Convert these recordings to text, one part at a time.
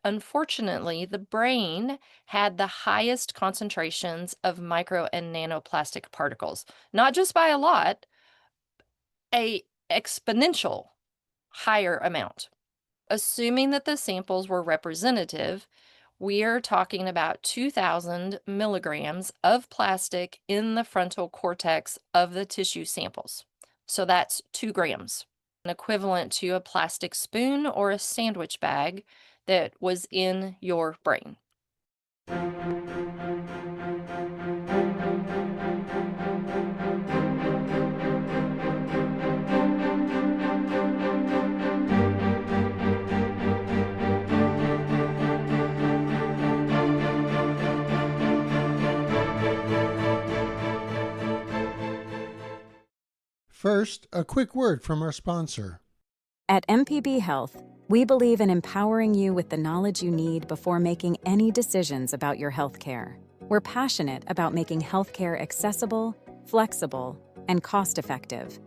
Unfortunately, the brain had the highest concentrations of micro and nanoplastic particles, not just by a lot, a exponential higher amount. Assuming that the samples were representative, we are talking about 2,000 milligrams of plastic in the frontal cortex of the tissue samples. So that's 2 grams, an equivalent to a plastic spoon or a sandwich bag that was in your brain. First, a quick word from our sponsor. At MPB Health, we believe in empowering you with the knowledge you need before making any decisions about your healthcare. We're passionate about making healthcare accessible, flexible, and cost-effective.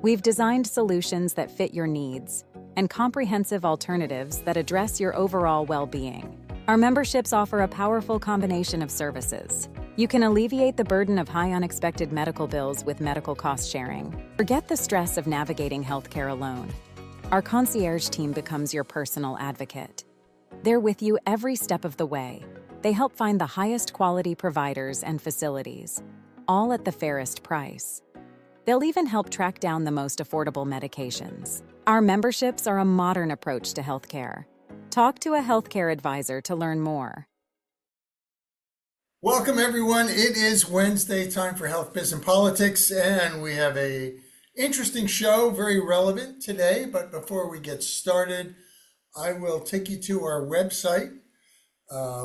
We've designed solutions that fit your needs and comprehensive alternatives that address your overall well-being. Our memberships offer a powerful combination of services. You can alleviate the burden of high unexpected medical bills with medical cost sharing. Forget the stress of navigating healthcare alone. Our concierge team becomes your personal advocate. They're with you every step of the way. They help find the highest quality providers and facilities, all at the fairest price. They'll even help track down the most affordable medications. Our memberships are a modern approach to healthcare. Talk to a healthcare advisor to learn more. Welcome, everyone. It is Wednesday, time for Health, Biz, and Politics, and we have a interesting show, very relevant today. But before we get started, I will take you to our website,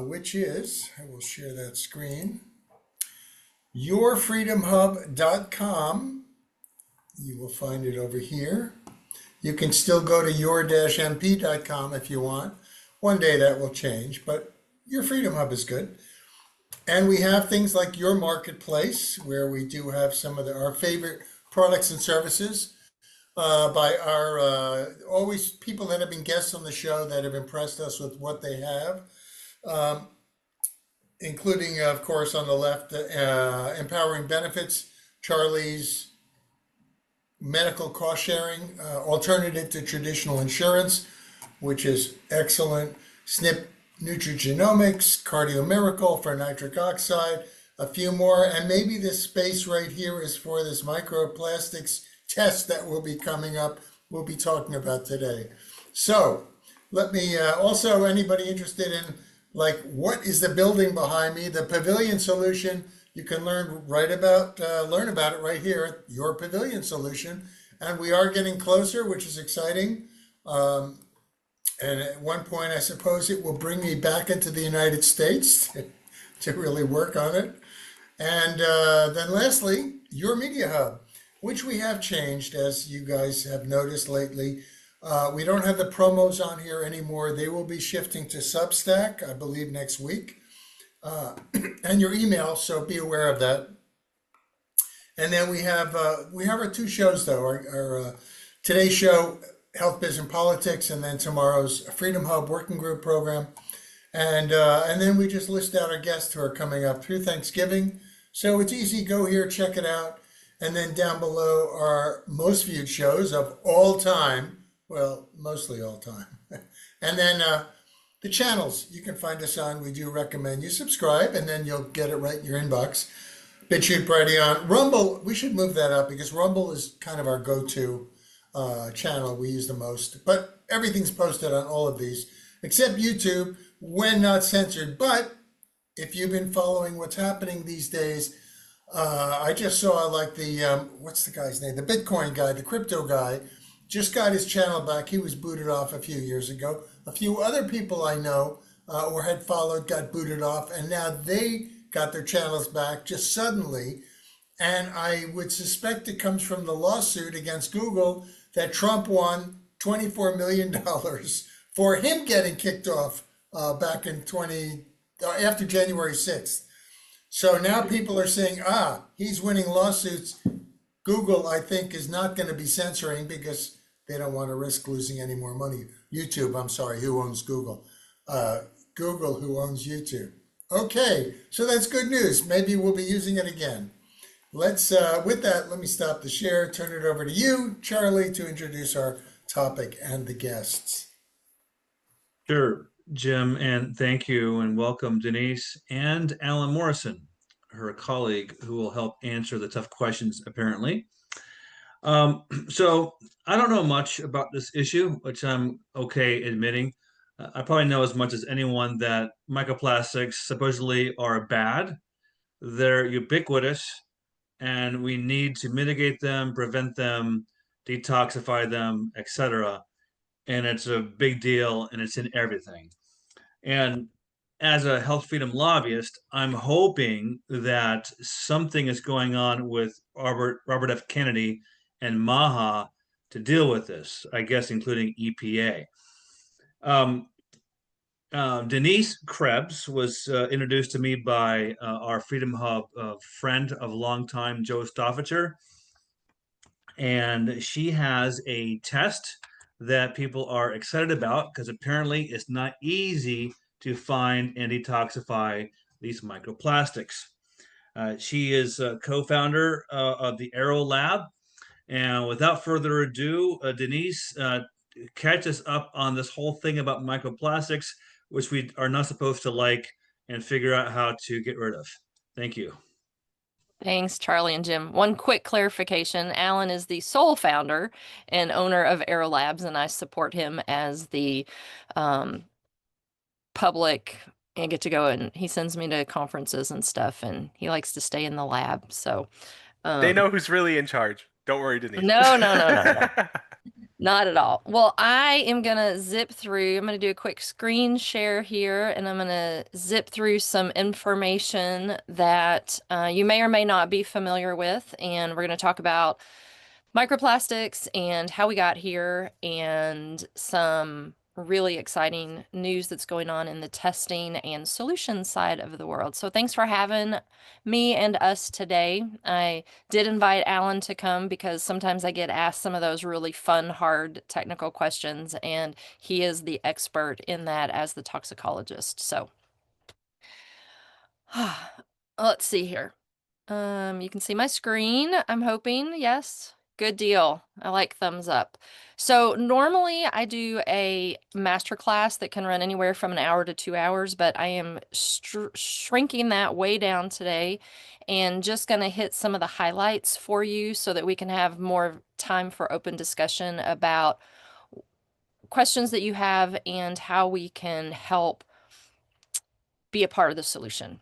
which is, I will share that screen, yourfreedomhub.com. You will find it over here. You can still go to your-mp.com if you want. One day that will change, but your Freedom Hub is good. And we have things like Your Marketplace, where we do have some of our favorite products and services by our always people that have been guests on the show that have impressed us with what they have, including, of course, on the left, Empowering Benefits, Charlie's medical cost sharing, alternative to traditional insurance, which is excellent, SNP Nutrigenomics, Cardio Miracle for nitric oxide, a few more, and maybe this space right here is for this microplastics test that will be coming up, we'll be talking about today. So let me also, anybody interested in like what is the building behind me, the Pavilion Solution, you can learn about it right here at Your Pavilion Solution, and we are getting closer, which is exciting. And at one point, I suppose it will bring me back into the United States to really work on it. And then lastly, Your Media Hub, which we have changed, as you guys have noticed lately. We don't have the promos on here anymore. They will be shifting to Substack, I believe, next week. And your email, so be aware of that. And then we have our two shows, though. Our today's show, Health, Biz, and Politics, and then tomorrow's Freedom Hub Working Group program. And then we just list out our guests who are coming up through Thanksgiving. So it's easy, go here, check it out. And then down below are most viewed shows of all time, well, mostly all time. And then the channels you can find us on, we do recommend you subscribe, and then you'll get it right in your inbox. BitChute, Brighteon, Rumble, we should move that up because Rumble is kind of our go-to channel we use the most, but everything's posted on all of these except YouTube when not censored. But if you've been following what's happening these days, I just saw like the what's the guy's name, the Bitcoin guy, the crypto guy, just got his channel back. He was booted off a few years ago. A few other people I know or had followed got booted off, and now they got their channels back just suddenly. And I would suspect it comes from the lawsuit against Google that Trump won $24 million for him getting kicked off back in after January 6th. So now people are saying, he's winning lawsuits. Google, I think, is not going to be censoring because they don't want to risk losing any more money. YouTube, I'm sorry, who owns Google? uh, Google, who owns YouTube. Okay, so that's good news. Maybe we'll be using it again. With that, let me stop the share, turn it over to you, Charlie, to introduce our topic and the guests. Sure, Jim, and thank you, and welcome Denise and Alan Morrison, her colleague, who will help answer the tough questions, apparently. So I don't know much about this issue, which I'm okay admitting. I probably know as much as anyone that microplastics supposedly are bad. They're ubiquitous, and we need to mitigate them, prevent them, detoxify them, etc. And it's a big deal, and it's in everything. And as a health freedom lobbyist, I'm hoping that something is going on with Robert F. Kennedy and MAHA to deal with this, I guess, including EPA. Um, Denise Krebs was introduced to me by our Freedom Hub friend of a long time, Joe Stoffacher. And she has a test that people are excited about because apparently it's not easy to find and detoxify these microplastics. She is a co-founder of the Aero Lab. And without further ado, Denise, catch us up on this whole thing about microplastics, which we are not supposed to like, and figure out how to get rid of. Thank you. Thanks, Charlie and Jim. One quick clarification. Alan is the sole founder and owner of Aero Labs, and I support him as the um, public. I get to go and he sends me to conferences and stuff, and he likes to stay in the lab. So, They um, know who's really in charge. Don't worry, Denise. no. Not at all. Well, I am gonna zip through. I'm gonna do a quick screen share here, and I'm gonna zip through some information that you may or may not be familiar with. And we're gonna talk about microplastics and how we got here, and some really exciting news that's going on in the testing and solution side of the world. So thanks for having me and us today. I did invite Alan to come because sometimes I get asked some of those really fun, hard technical questions, and he is the expert in that as the toxicologist. So let's see here. You can see my screen, I'm hoping. Yes. Good deal. I like thumbs up. So normally I do a master class that can run anywhere from an hour to 2 hours, but I am shrinking that way down today and just going to hit some of the highlights for you so that we can have more time for open discussion about questions that you have and how we can help be a part of the solution.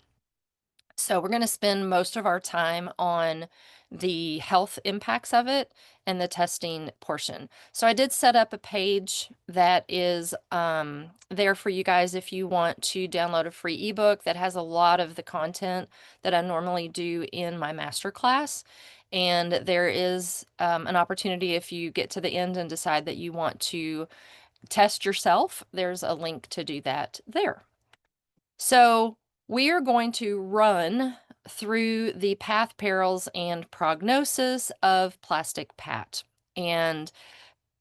So we're going to spend most of our time on the health impacts of it and the testing portion. So I did set up a page that is there for you guys if you want to download a free ebook that has a lot of the content that I normally do in my masterclass. And there is an opportunity if you get to the end and decide that you want to test yourself, there's a link to do that there. So we are going to run through the path, perils, and prognosis of plastic PAT. And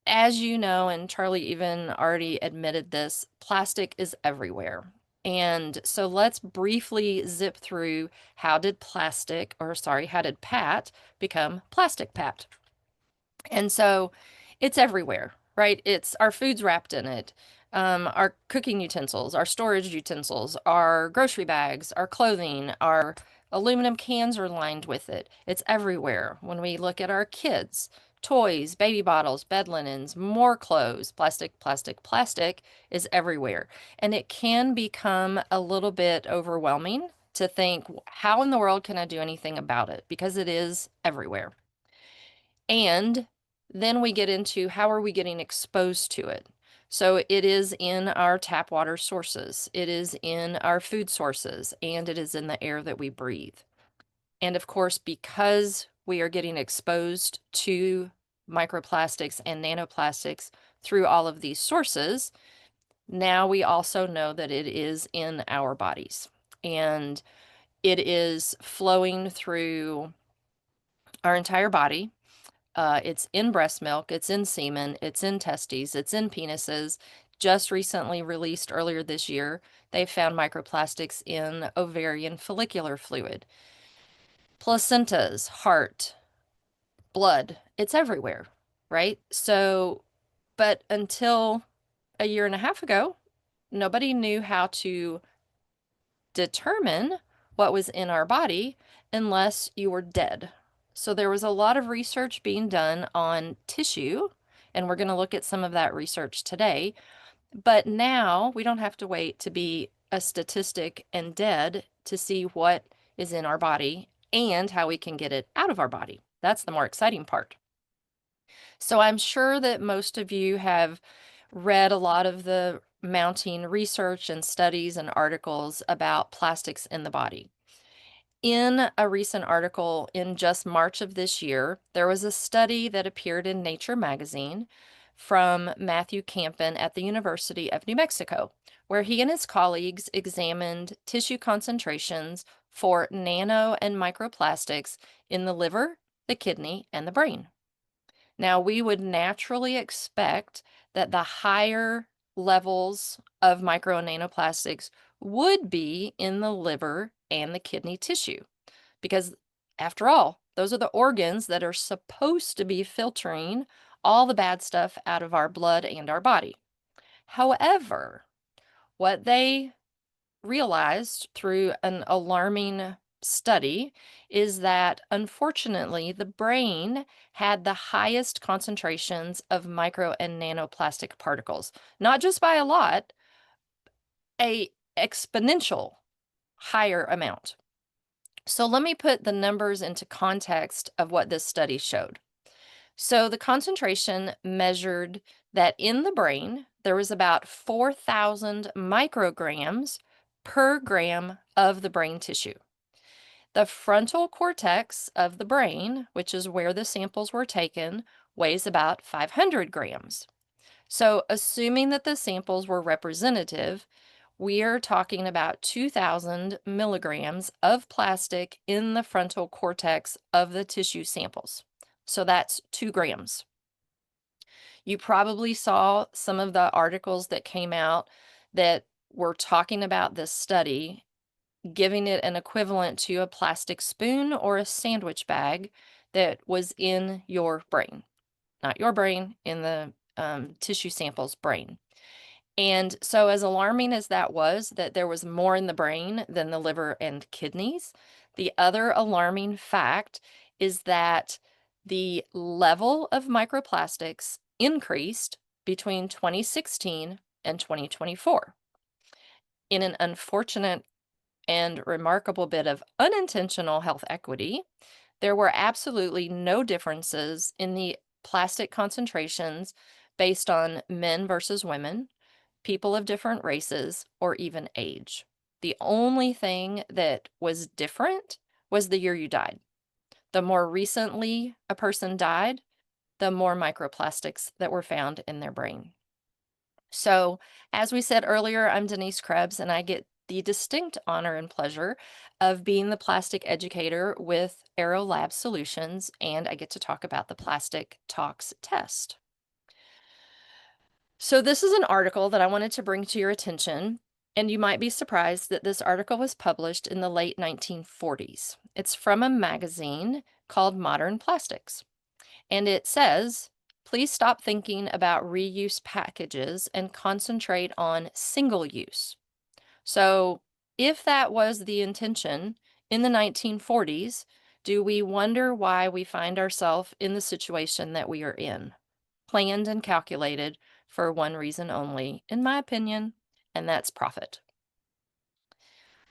as you know, and Charlie even already admitted this, plastic is everywhere. And so let's briefly zip through how did PAT become plastic PAT? And so it's everywhere, right? It's our food's wrapped in it, our cooking utensils, our storage utensils, our grocery bags, our clothing, our aluminum cans are lined with it. It's everywhere. When we look at our kids, toys, baby bottles, bed linens, more clothes, plastic is everywhere. And it can become a little bit overwhelming to think, how in the world can I do anything about it? Because it is everywhere. And then we get into how are we getting exposed to it? So it is in our tap water sources, it is in our food sources, and it is in the air that we breathe. And of course, because we are getting exposed to microplastics and nanoplastics through all of these sources, now we also know that it is in our bodies. And it is flowing through our entire body. It's in breast milk, it's in semen, it's in testes, it's in penises, just recently released earlier this year, they found microplastics in ovarian follicular fluid, placentas, heart, blood. It's everywhere, right? So, but until a year and a half ago, nobody knew how to determine what was in our body unless you were dead. So there was a lot of research being done on tissue, and we're going to look at some of that research today. But now we don't have to wait to be a statistic and dead to see what is in our body and how we can get it out of our body. That's the more exciting part. So I'm sure that most of you have read a lot of the mounting research and studies and articles about plastics in the body. In a recent article in just March of this year, there was a study that appeared in Nature magazine from Matthew Campen at the University of New Mexico, where he and his colleagues examined tissue concentrations for nano and microplastics in the liver, the kidney, and the brain. Now, we would naturally expect that the higher levels of micro and nanoplastics would be in the liver and the kidney tissue, because after all, those are the organs that are supposed to be filtering all the bad stuff out of our blood and our body. However, what they realized through an alarming study is that unfortunately the brain had the highest concentrations of micro and nanoplastic particles, not just by a lot, a exponential higher amount. So let me put the numbers into context of what this study showed. So the concentration measured that in the brain, there was about 4,000 micrograms per gram of the brain tissue. The frontal cortex of the brain, which is where the samples were taken, weighs about 500 grams. So assuming that the samples were representative, we are talking about 2,000 milligrams of plastic in the frontal cortex of the tissue samples. So that's 2 grams. You probably saw some of the articles that came out that were talking about this study, giving it an equivalent to a plastic spoon or a sandwich bag that was in your brain. Not your brain, in the tissue sample's brain. And so as alarming as that was, that there was more in the brain than the liver and kidneys, the other alarming fact is that the level of microplastics increased between 2016 and 2024. In an unfortunate and remarkable bit of unintentional health equity, there were absolutely no differences in the plastic concentrations based on men versus women, people of different races, or even age. The only thing that was different was the year you died. The more recently a person died, the more microplastics that were found in their brain. So, as we said earlier, I'm Denise Krebs, and I get the distinct honor and pleasure of being the plastic educator with Aero Lab Solutions, and I get to talk about the plastic tox test. So this is an article that I wanted to bring to your attention, and you might be surprised that this article was published in the late 1940s. It's from a magazine called Modern Plastics, and it says, please stop thinking about reuse packages and concentrate on single use. So if that was the intention in the 1940s, do we wonder why we find ourselves in the situation that we are in? Planned and calculated for one reason only, in my opinion, and that's profit.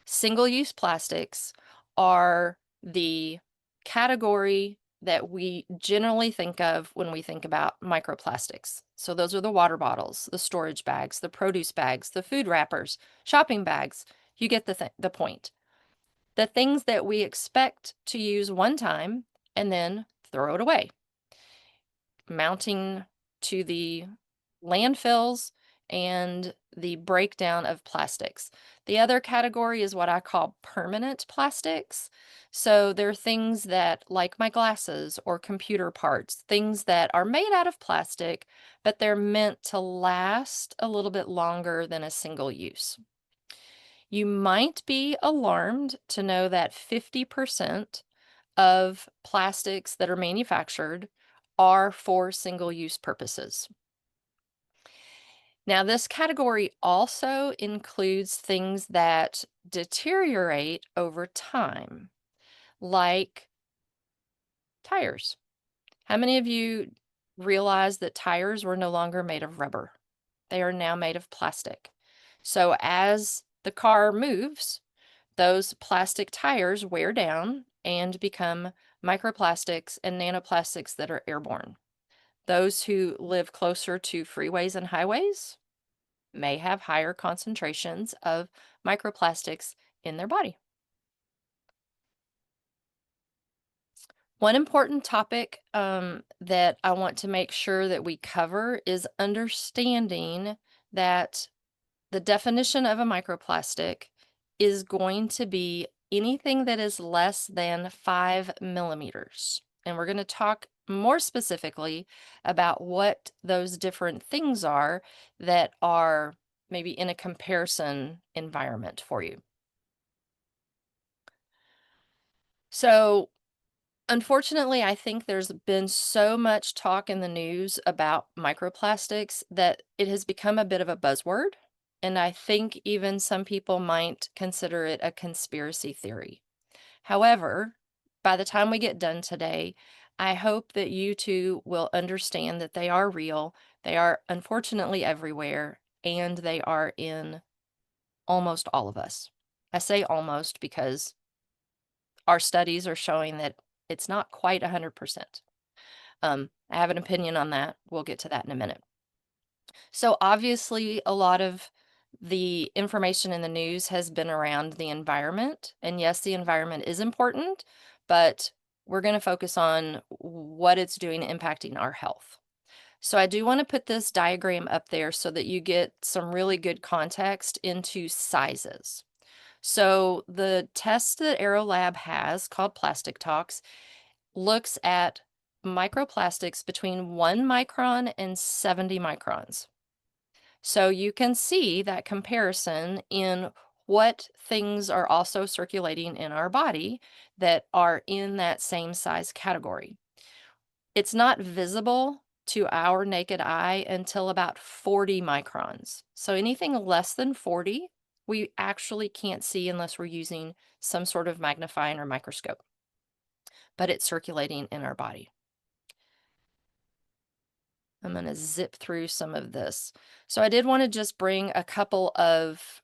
Single-use plastics are the category that we generally think of when we think about microplastics. So those are the water bottles, the storage bags, the produce bags, the food wrappers, shopping bags. You get the point. The things that we expect to use one time and then throw it away. Mounting to the landfills and the breakdown of plastics. The other category is what I call permanent plastics. So they're things that, like my glasses or computer parts, things that are made out of plastic, but they're meant to last a little bit longer than a single use. You might be alarmed to know that 50% of plastics that are manufactured are for single-use purposes. Now, this category also includes things that deteriorate over time, like tires. How many of you realize that tires were no longer made of rubber? They are now made of plastic. So as the car moves, those plastic tires wear down and become microplastics and nanoplastics that are airborne. Those who live closer to freeways and highways may have higher concentrations of microplastics in their body. One important topic that I want to make sure that we cover is understanding that the definition of a microplastic is going to be anything that is less than 5 millimeters. And we're going to talk more specifically about what those different things are that are maybe in a comparison environment for you. So, unfortunately, I think there's been so much talk in the news about microplastics that it has become a bit of a buzzword. And I think even some people might consider it a conspiracy theory. However, by the time we get done today, I hope that you too will understand that they are real. They are unfortunately everywhere, and they are in almost all of us. I say almost because our studies are showing that it's not quite 100%. I have an opinion on that. We'll get to that in a minute. So obviously, a lot of the information in the news has been around the environment. And yes, the environment is important, but we're going to focus on what it's doing impacting our health. So I do want to put this diagram up there so that you get some really good context into sizes. So the test that AeroLab has, called Plastic Talks, looks at microplastics between 1 micron and 70 microns. So you can see that comparison in what things are also circulating in our body that are in that same size category. It's not visible to our naked eye until about 40 microns. So anything less than 40, we actually can't see unless we're using some sort of magnifying or microscope, but it's circulating in our body. I'm going to zip through some of this. So I did want to just bring a couple of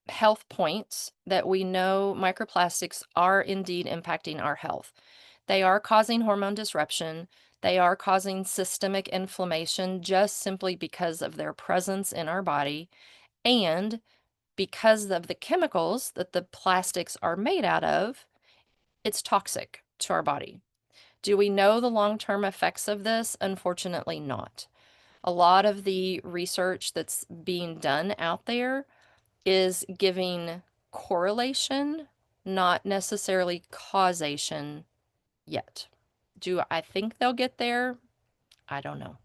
health points that we know microplastics are indeed impacting our health. They are causing hormone disruption. They are causing systemic inflammation just simply because of their presence in our body and because of the chemicals that the plastics are made out of. It's toxic to our body. Do we know the long-term effects of this? Unfortunately not. A lot of the research that's being done out there is giving correlation, not necessarily causation yet. Do I think they'll get there? I don't know.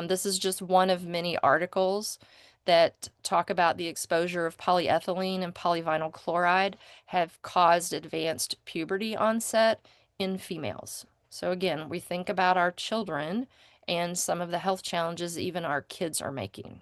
This is just one of many articles that talk about the exposure of polyethylene and polyvinyl chloride have caused advanced puberty onset in females. So again, we think about our children and some of the health challenges even our kids are making.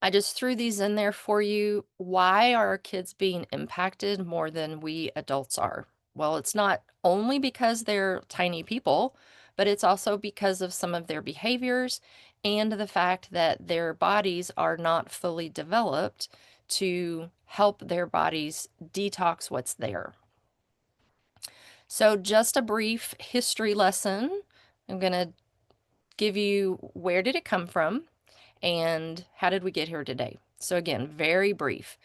I just threw these in there for you. Why are our kids being impacted more than we adults are? Well, it's not only because they're tiny people, but it's also because of some of their behaviors and the fact that their bodies are not fully developed to help their bodies detox what's there. So just a brief history lesson. I'm going to give you where did it come from and how did we get here today? So again, very brief.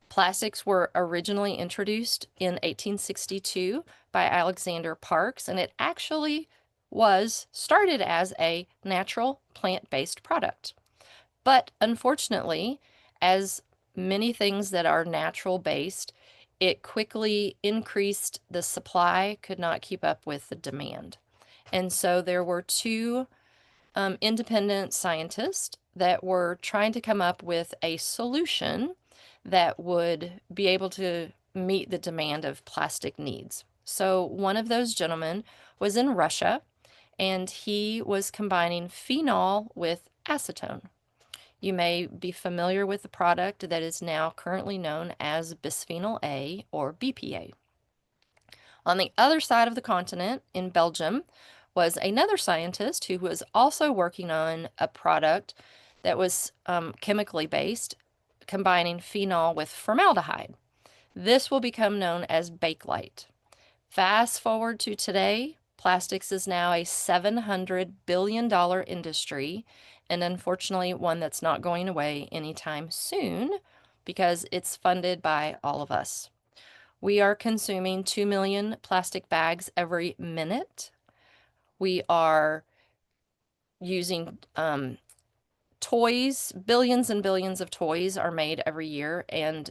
Plastics were originally introduced in 1862 by Alexander Parks, and it actually was started as a natural plant-based product. But unfortunately, as many things that are natural based, it quickly increased the supply, could not keep up with the demand. And so there were two independent scientists that were trying to come up with a solution that would be able to meet the demand of plastic needs. So one of those gentlemen was in Russia, and he was combining phenol with acetone. You may be familiar with the product that is now currently known as bisphenol A, or BPA. On the other side of the continent, in Belgium, was another scientist who was also working on a product that was chemically based, combining phenol with formaldehyde. This will become known as Bakelite. Fast forward to today, plastics is now a $700 billion industry, and unfortunately one that's not going away anytime soon because it's funded by all of us. We are consuming 2 million plastic bags every minute. We are using toys. Billions and billions of toys are made every year, and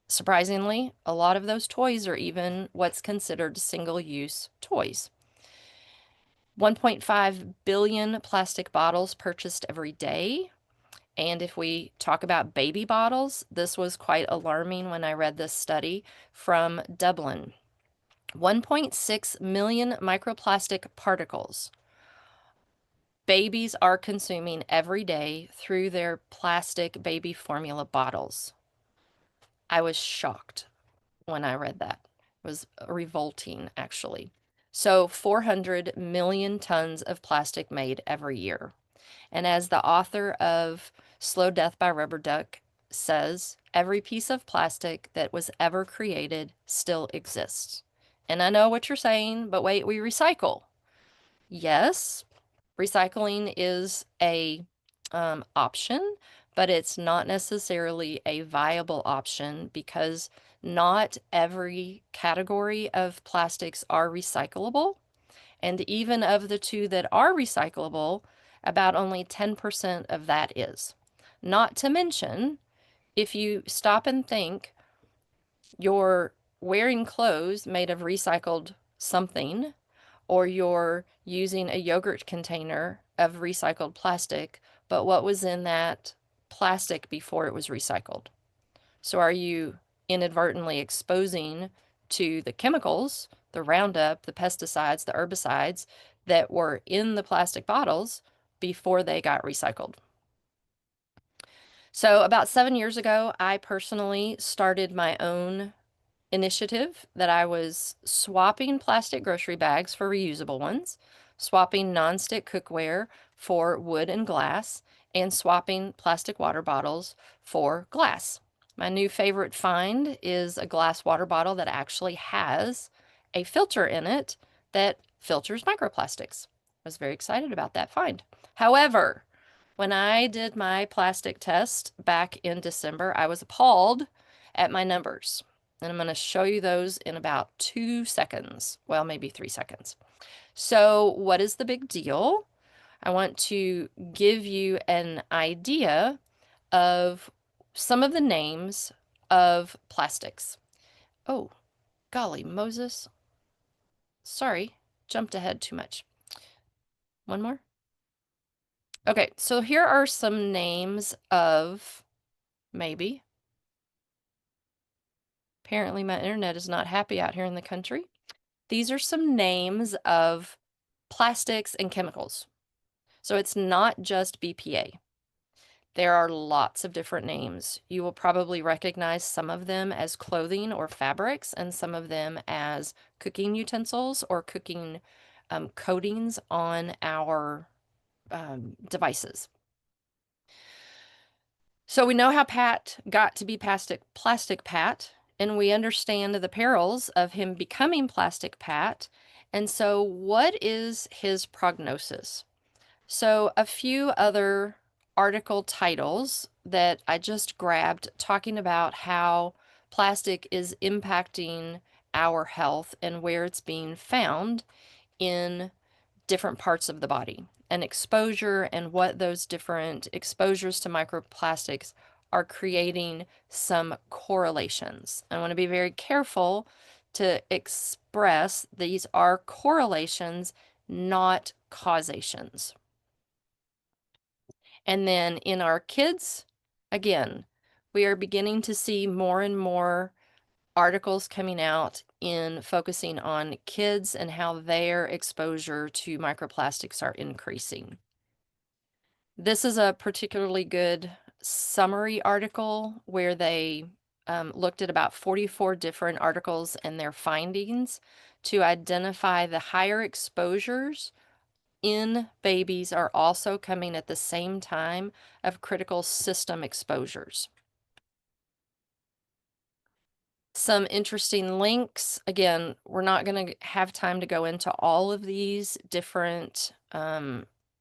surprisingly, a lot of those toys are even what's considered single-use toys. 1.5 billion plastic bottles purchased every day. And if we talk about baby bottles, this was quite alarming when I read this study from Dublin. 1.6 million microplastic particles babies are consuming every day through their plastic baby formula bottles. I was shocked when I read that. It was revolting, actually. So 400 million tons of plastic made every year. And as the author of Slow Death by Rubber Duck says, every piece of plastic that was ever created still exists. And I know what you're saying, but wait, we recycle. Yes, recycling is a option, but it's not necessarily a viable option because not every category of plastics are recyclable. And even of the two that are recyclable, about only 10% of that is. Not to mention, if you stop and think, you're wearing clothes made of recycled something, or you're using a yogurt container of recycled plastic, but what was in that plastic before it was recycled? So are you inadvertently exposing to the chemicals, the Roundup, the pesticides, the herbicides that were in the plastic bottles before they got recycled? So about 7 years ago, I personally started my own initiative that I was swapping plastic grocery bags for reusable ones, swapping nonstick cookware for wood and glass, and swapping plastic water bottles for glass. My new favorite find is a glass water bottle that actually has a filter in it that filters microplastics. I was very excited about that find. However, when I did my plastic test back in December, I was appalled at my numbers. And I'm going to show you those in about 2 seconds. Well, maybe 3 seconds. So what is the big deal? I want to give you an idea of some of the names of plastics. Oh, golly, Moses. Sorry, jumped ahead too much. One more. Okay, so here are some names of maybe. Apparently my internet is not happy out here in the country. These are some names of plastics and chemicals. So it's not just BPA. There are lots of different names. You will probably recognize some of them as clothing or fabrics and some of them as cooking utensils or cooking coatings on our devices. So we know how Pat got to be plastic Pat, and we understand the perils of him becoming plastic Pat. And so what is his prognosis? So a few other article titles that I just grabbed talking about how plastic is impacting our health and where it's being found in different parts of the body and exposure and what those different exposures to microplastics are creating some correlations. I want to be very careful to express these are correlations, not causations. And then in our kids, again, we are beginning to see more and more articles coming out in focusing on kids and how their exposure to microplastics are increasing. This is a particularly good summary article where they looked at about 44 different articles and their findings to identify the higher exposures in babies are also coming at the same time of critical system exposures. Some interesting links. Again, we're not going to have time to go into all of these different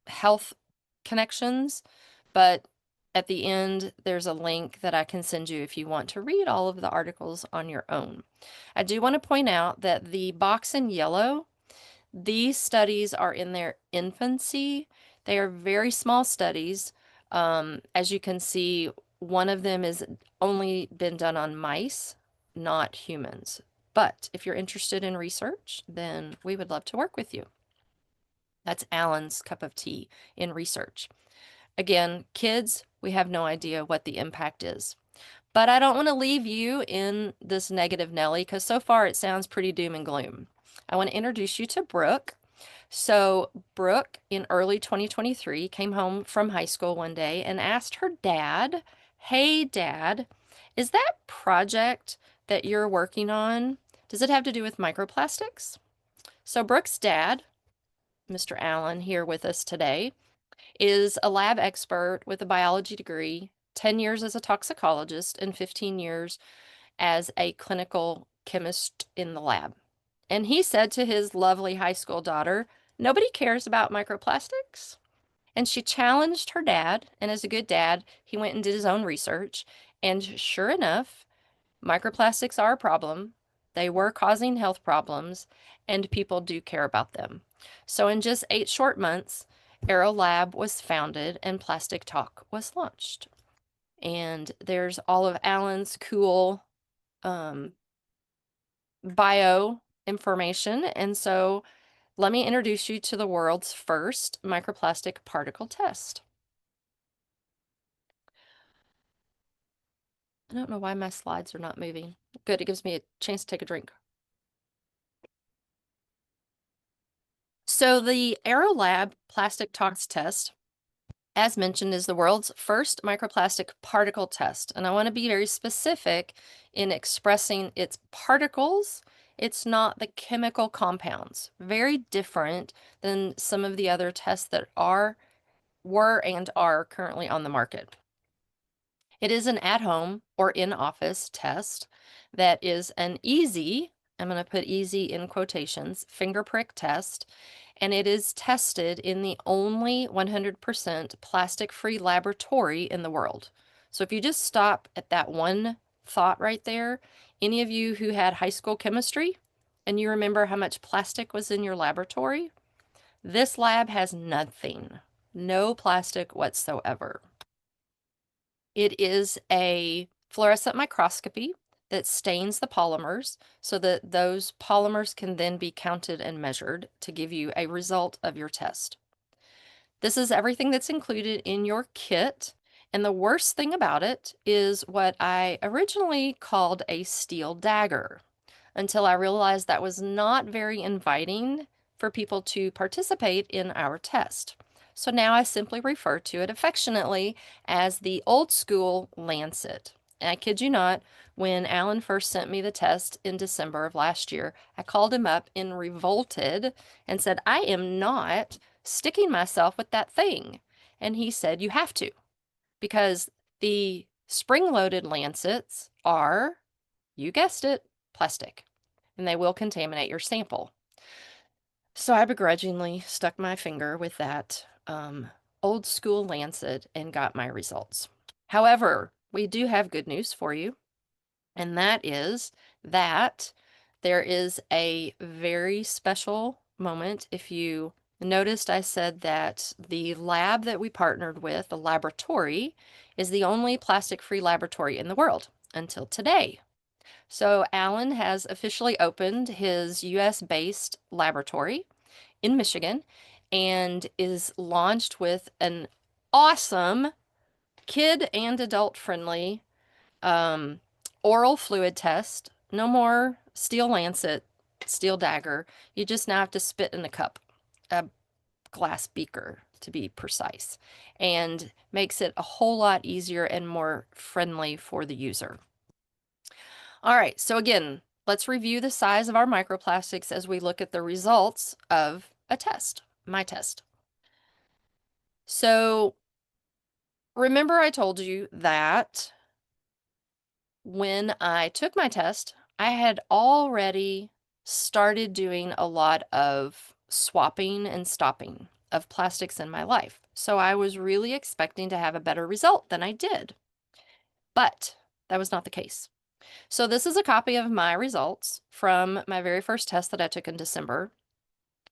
health connections, but at the end, there's a link that I can send you if you want to read all of the articles on your own. I do want to point out that the box in yellow, these studies are in their infancy. They are very small studies. As you can see, one of them is only been done on mice, not humans. But if you're interested in research, then we would love to work with you. That's Alan's cup of tea in research. Again, kids, we have no idea what the impact is. But I don't want to leave you in this negative Nelly because so far it sounds pretty doom and gloom. I want to introduce you to Brooke. So Brooke, in early 2023, came home from high school one day and asked her dad, "Hey, Dad, is that project that you're working on, does it have to do with microplastics?" So Brooke's dad, Mr. Allen, here with us today, is a lab expert with a biology degree, 10 years as a toxicologist, and 15 years as a clinical chemist in the lab. And he said to his lovely high school daughter, "Nobody cares about microplastics." And she challenged her dad, and as a good dad, he went and did his own research. And sure enough, microplastics are a problem. They were causing health problems, and people do care about them. So in just 8 short months, Aero Lab was founded and Plastic Talk was launched. And there's all of Alan's cool bio information. And so let me introduce you to the world's first microplastic particle test. I don't know why my slides are not moving. Good, it gives me a chance to take a drink. So the Aerolab plastic tox test, as mentioned, is the world's first microplastic particle test. And I want to be very specific in expressing its particles. It's not the chemical compounds. Very different than some of the other tests that were and are currently on the market. It is an at-home or in-office test that is an easy, I'm going to put easy in quotations, finger prick test, and it is tested in the only 100% plastic-free laboratory in the world. So if you just stop at that one thought right there, any of you who had high school chemistry and you remember how much plastic was in your laboratory, this lab has nothing, no plastic whatsoever. It is a fluorescent microscopy that stains the polymers so that those polymers can then be counted and measured to give you a result of your test. This is everything that's included in your kit. And the worst thing about it is what I originally called a steel dagger, until I realized that was not very inviting for people to participate in our test. So now I simply refer to it affectionately as the old school lancet. And I kid you not, when Alan first sent me the test in December of last year, I called him up in revolted and said, "I am not sticking myself with that thing." And he said, "You have to, because the spring-loaded lancets are, you guessed it, plastic, and they will contaminate your sample." So I begrudgingly stuck my finger with that old school lancet and got my results. However, we do have good news for you, and that is that there is a very special moment if you Noticed I said that the lab that we partnered with, the laboratory, is the only plastic-free laboratory in the world until today. So Alan has officially opened his US-based laboratory in Michigan and is launched with an awesome kid and adult friendly oral fluid test. No more steel lancet, steel dagger. You just now have to spit in a cup, a glass beaker to be precise, and makes it a whole lot easier and more friendly for the user. All right, so again, let's review the size of our microplastics as we look at the results of a test, my test. So remember I told you that when I took my test, I had already started doing a lot of swapping and stopping of plastics in my life. So I was really expecting to have a better result than I did. But that was not the case. So this is a copy of my results from my very first test that I took in December.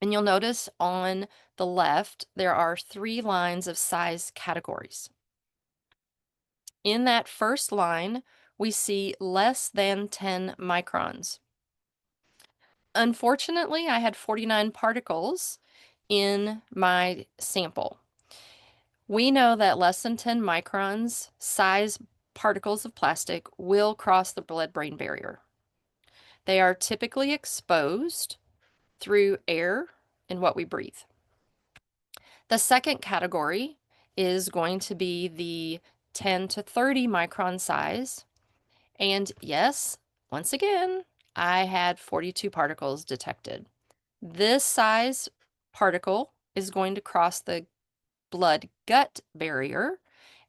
And you'll notice on the left, there are 3 lines of size categories. In that first line, we see less than 10 microns. Unfortunately, I had 49 particles in my sample. We know that less than 10 microns size particles of plastic will cross the blood-brain barrier. They are typically exposed through air and what we breathe. The second category is going to be the 10 to 30 micron size. And yes, once again, I had 42 particles detected. This size particle is going to cross the blood-gut barrier,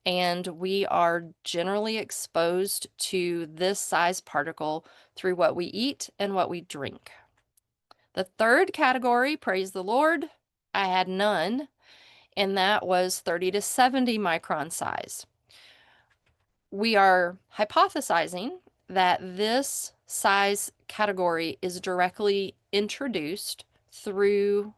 and we are generally exposed to this size particle through what we eat and what we drink. The third category, praise the Lord, I had none, and that was 30 to 70 micron size. We are hypothesizing that this size category is directly introduced through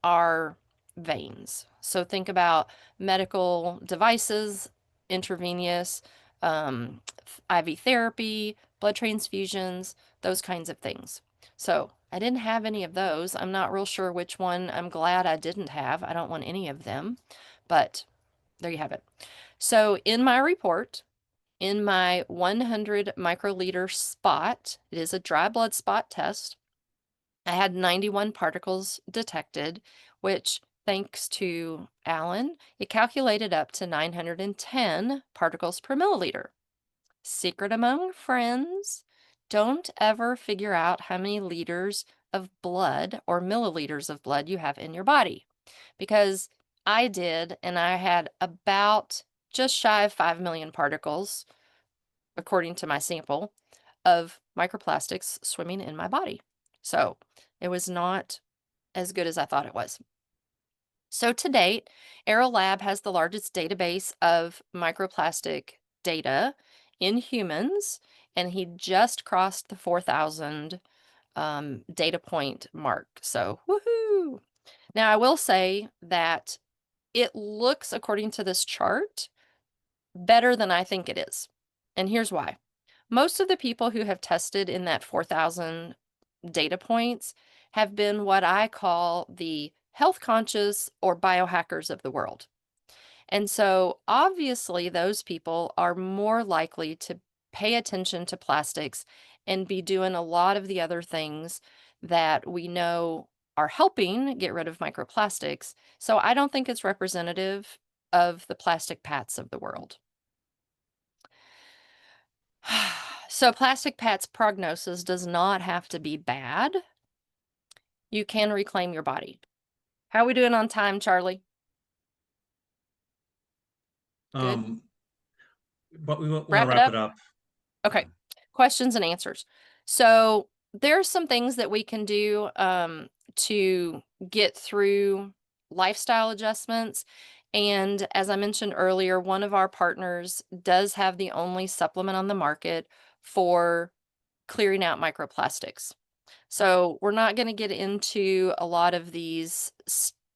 our veins. So think about medical devices, intravenous, IV therapy, blood transfusions, those kinds of things. So I didn't have any of those. I'm not real sure which one I'm glad I didn't have. I don't want any of them, but there you have it. So in my report, in my 100 microliter spot, it is a dry blood spot test, I had 91 particles detected, which, thanks to Alan, it calculated up to 910 particles per milliliter. Secret among friends, don't ever figure out how many liters of blood or milliliters of blood you have in your body, because I did, and I had about just shy of 5 million particles, according to my sample, of microplastics swimming in my body. So it was not as good as I thought it was. So to date, Aerolab has the largest database of microplastic data in humans, and he just crossed the 4,000 data point mark. So woohoo! Now I will say that it looks, according to this chart, better than I think it is. And here's why. Most of the people who have tested in that 4,000 data points have been what I call the health conscious or biohackers of the world. And so obviously those people are more likely to pay attention to plastics and be doing a lot of the other things that we know are helping get rid of microplastics. So I don't think it's representative of the plastic pats of the world. So plastic pat's prognosis does not have to be bad. You can reclaim your body. How are we doing on time, Charlie? Good. But we want to Wrap it wrap up? it up. Okay. Questions and answers. So there's some things that we can do to get through lifestyle adjustments. And as I mentioned earlier, one of our partners does have the only supplement on the market for clearing out microplastics. So we're not going to get into a lot of these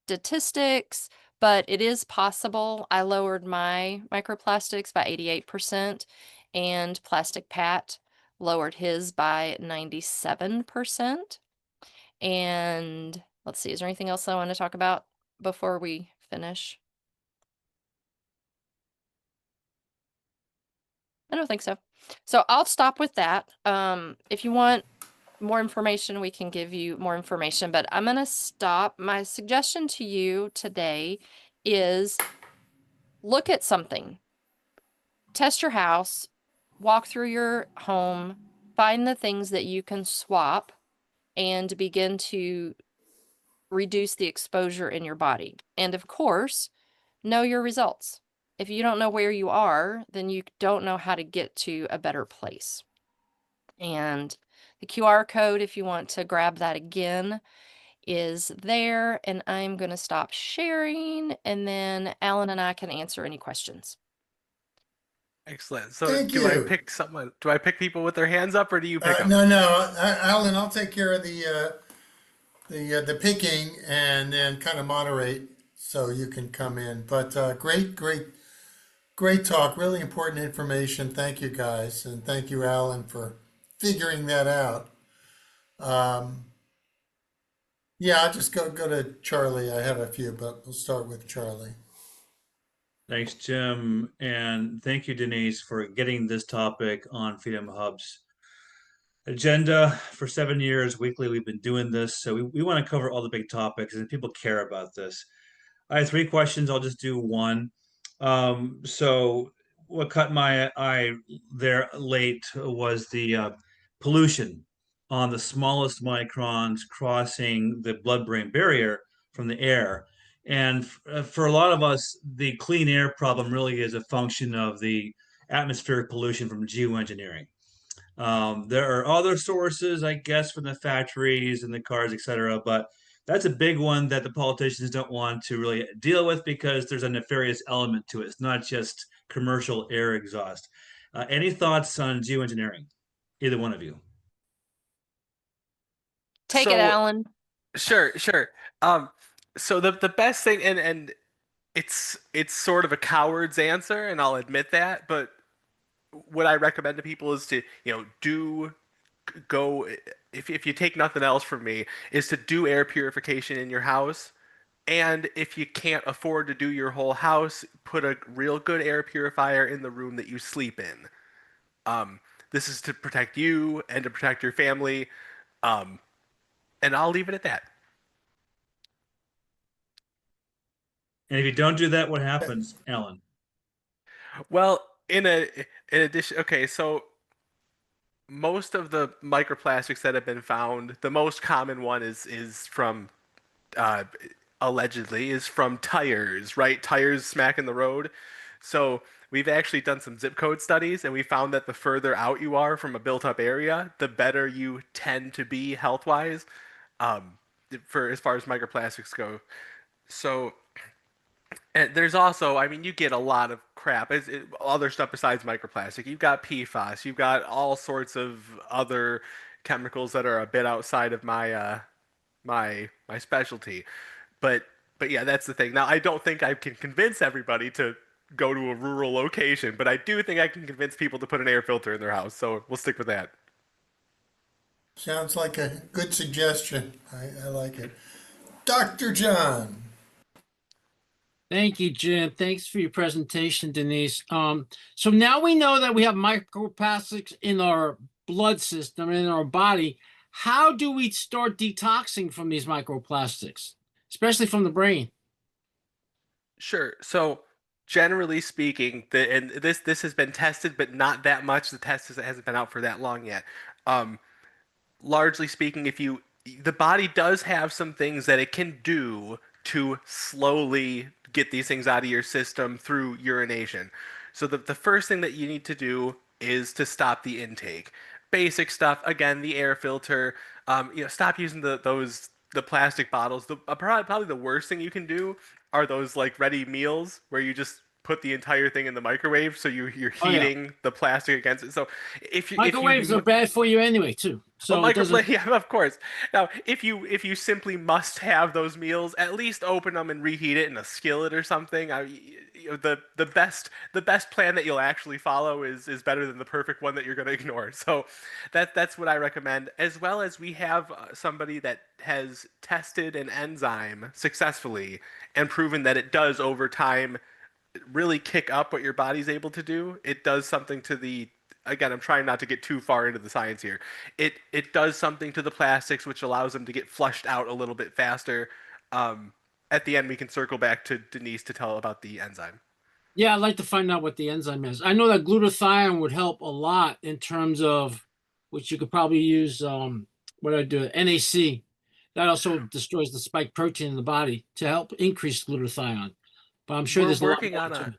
statistics, but it is possible. I lowered my microplastics by 88%, and Plastic Pat lowered his by 97%. And let's see, is there anything else I want to talk about before we finish? I don't think so. So I'll stop with that. If you want more information, we can give you more information, but I'm going to stop. My suggestion to you today is look at something, test your house, walk through your home, find the things that you can swap, and begin to reduce the exposure in your body. And of course, know your results. If you don't know where you are, then you don't know how to get to a better place. And the QR code, if you want to grab that again, is there. And I'm going to stop sharing, and then Alan and I can answer any questions. Excellent. So Thank do I you. pick someone? Do I pick people with their hands up, or do you pick them? No, Alan, I'll take care of the picking and then kind of moderate so you can come in. But great talk. Really important information. Thank you guys, and thank you, Alan, for figuring that out. Yeah, I'll just go to Charlie. I have a few, but we'll start with Charlie. Thanks, Jim. And thank you, Denise, for getting this topic on Freedom Hub's agenda. For 7 years, weekly, we've been doing this. So we want to cover all the big topics, and people care about this. I have 3 questions. I'll just do one. So what caught my eye there late was the pollution on the smallest microns crossing the blood-brain barrier from the air. And for a lot of us, the clean air problem really is a function of the atmospheric pollution from geoengineering. There are other sources, I guess, from the factories and the cars, et cetera, but that's a big one that the politicians don't want to really deal with because there's a nefarious element to it. It's not just commercial air exhaust. Any thoughts on geoengineering? Either one of you. Take it, So Alan. sure. Um, so the best thing, and it's sort of a coward's answer, and I'll admit that, but what I recommend to people is to, do go if you take nothing else from me, is to do air purification in your house. And if you can't afford to do your whole house, put a real good air purifier in the room that you sleep in. Um, this is to protect you and to protect your family. Um, and I'll leave it at that. And if you don't do that, what happens, Alan? Well, in addition, okay, so most of the microplastics that have been found, the most common one is from uh, allegedly is from tires, right? Tires smacking the road. So we've actually done some zip code studies, and we found that the further out you are from a built-up area, the better you tend to be health-wise, um, for as far as microplastics go. So, and there's also, I mean, you get a lot of crap. Other stuff besides microplastic. You've got PFAS. You've got all sorts of other chemicals that are a bit outside of my specialty. But but yeah, that's the thing. Now, I don't think I can convince everybody to go to a rural location, but I do think I can convince people to put an air filter in their house. So we'll stick with that. Sounds like a good suggestion. I like it. Dr. John. Thank you, Jim. Thanks for your presentation, Denise. So now we know that we have microplastics in our blood system and in our body. How do we start detoxing from these microplastics, especially from the brain? Sure. So generally speaking, and this has been tested, but not that much. The test hasn't been out for that long yet. Um, Largely speaking, if you the body does have some things that it can do to slowly get these things out of your system through urination. So the first thing that you need to do is to stop the intake. Basic stuff, again, the air filter. Stop using the plastic bottles. Probably the worst thing you can do are those like ready meals where you just put the entire thing in the microwave, so you're Oh yeah. heating the plastic against it. So if you Microwaves are bad for you anyway, too. well, So it doesn't. microplate, yeah, of course. Now, if you simply must have those meals, at least open them and reheat it in a skillet or something. The best plan that you'll actually follow is better than the perfect one that you're going to ignore. So that's what I recommend. As well as we have somebody that has tested an enzyme successfully and proven that it does over time really kick up what your body's able to do. It does something to the again, I'm trying not to get too far into the science here. It does something to the plastics which allows them to get flushed out a little bit faster. At the end, we can circle back to Denise to tell about the enzyme. Yeah, I'd like to find out what the enzyme is. I know that glutathione would help a lot in terms of, which you could probably use, what do I do? NAC. That also destroys the spike protein in the body to help increase glutathione. But I'm sure We're there's a lot working more on to a it.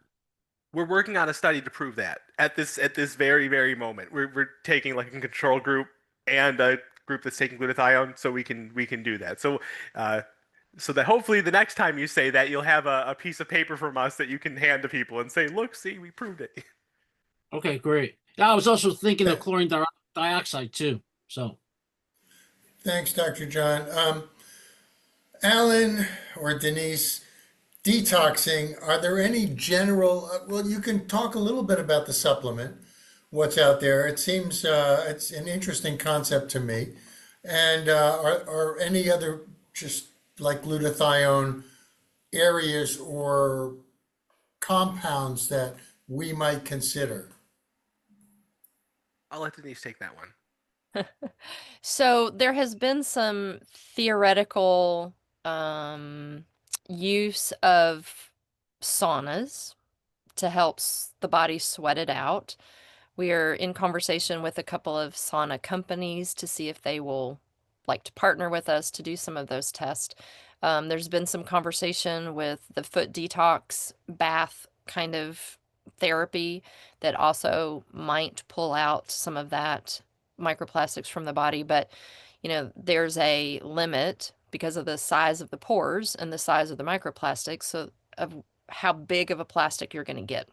we're working on a study to prove that at this very moment. We're taking like a control group and a group that's taking glutathione, so we can do that. So that hopefully the next time you say that, you'll have a piece of paper from us that you can hand to people and say, look, see, we proved it. Okay, great. Yeah, I was also thinking of chlorine dioxide too. So Thanks, Dr. John. Alan or Denise, detoxing, are there any general, well, you can talk a little bit about the supplement, what's out there. It seems it's an interesting concept to me. And are any other, just like glutathione, areas or compounds that we might consider? I'll let Denise take that one. So there has been some theoretical use of saunas to help the body sweat it out. We are in conversation with a couple of sauna companies to see if they will like to partner with us to do some of those tests. There's been some conversation with the foot detox bath kind of therapy that also might pull out some of that microplastics from the body. But, there's a limit because of the size of the pores and the size of the microplastics, so of how big of a plastic you're going to get.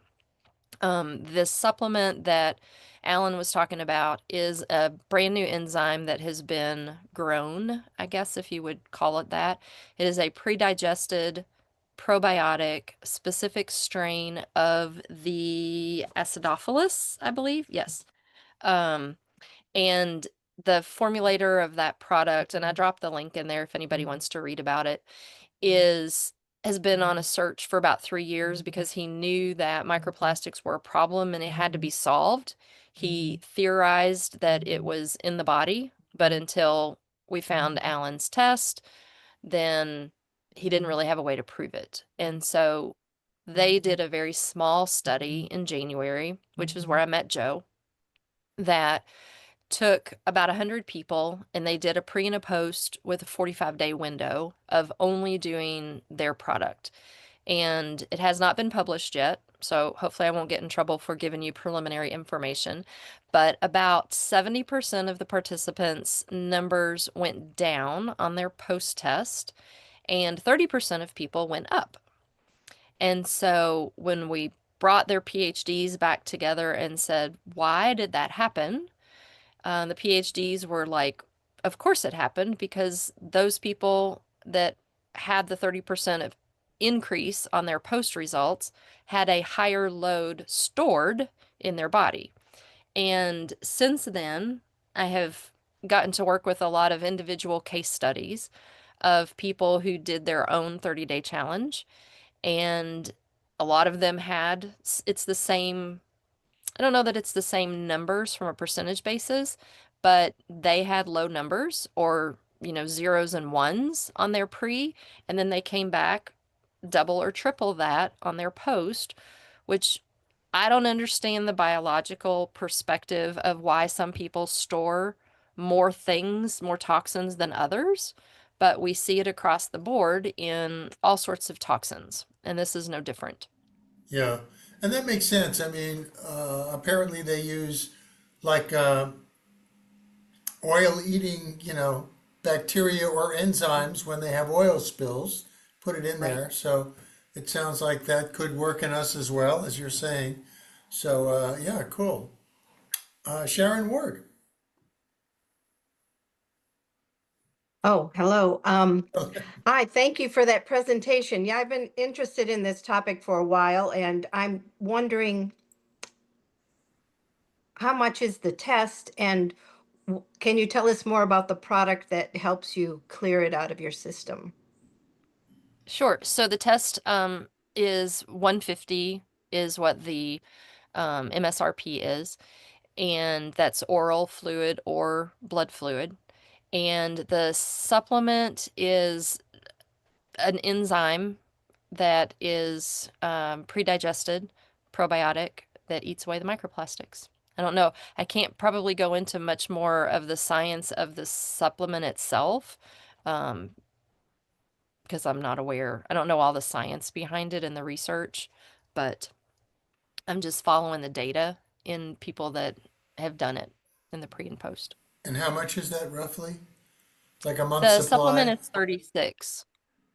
This supplement that Alan was talking about is a brand new enzyme that has been grown, I guess if you would call it that. It is a pre-digested probiotic specific strain of the acidophilus, I believe. Yes. And the formulator of that product, and I dropped the link in there if anybody wants to read about it, is has been on a search for about 3 years because he knew that microplastics were a problem and it had to be solved. He theorized that it was in the body, but until we found Alan's test, then he didn't really have a way to prove it. And so they did a very small study in January, which is where I met Joe, that took about 100 people and they did a pre and a post with a 45-day window of only doing their product. And it has not been published yet, so hopefully I won't get in trouble for giving you preliminary information. But about 70% of the participants' numbers went down on their post test, and 30% of people went up. And so when we brought their PhDs back together and said, why did that happen? The PhDs were like, of course it happened because those people that had the 30% of increase on their post results had a higher load stored in their body. And since then, I have gotten to work with a lot of individual case studies of people who did their own 30-day challenge. And a lot of them it's the same. I don't know that it's the same numbers from a percentage basis, but they had low numbers or, zeros and ones on their pre, and then they came back double or triple that on their post, which I don't understand the biological perspective of why some people store more things, more toxins than others, but we see it across the board in all sorts of toxins, and this is no different. Yeah, and that makes sense. I mean, apparently they use like oil eating, bacteria or enzymes when they have oil spills, put it in Right. there. So it sounds like that could work in us as well, as you're saying. So, yeah, cool. Sharon Ward. Oh, hello. Hi, thank you for that presentation. Yeah, I've been interested in this topic for a while, and I'm wondering how much is the test, and can you tell us more about the product that helps you clear it out of your system? Sure. So the test is 150 is what the MSRP is, and that's oral fluid or blood fluid. And the supplement is an enzyme that is pre-digested probiotic that eats away the microplastics. I don't know. I can't probably go into much more of the science of the supplement itself, um, because I'm not aware. I don't know all the science behind it and the research, but I'm just following the data in people that have done it in the pre and post. And how much is that roughly? Like a month's The supplement supply? is 36.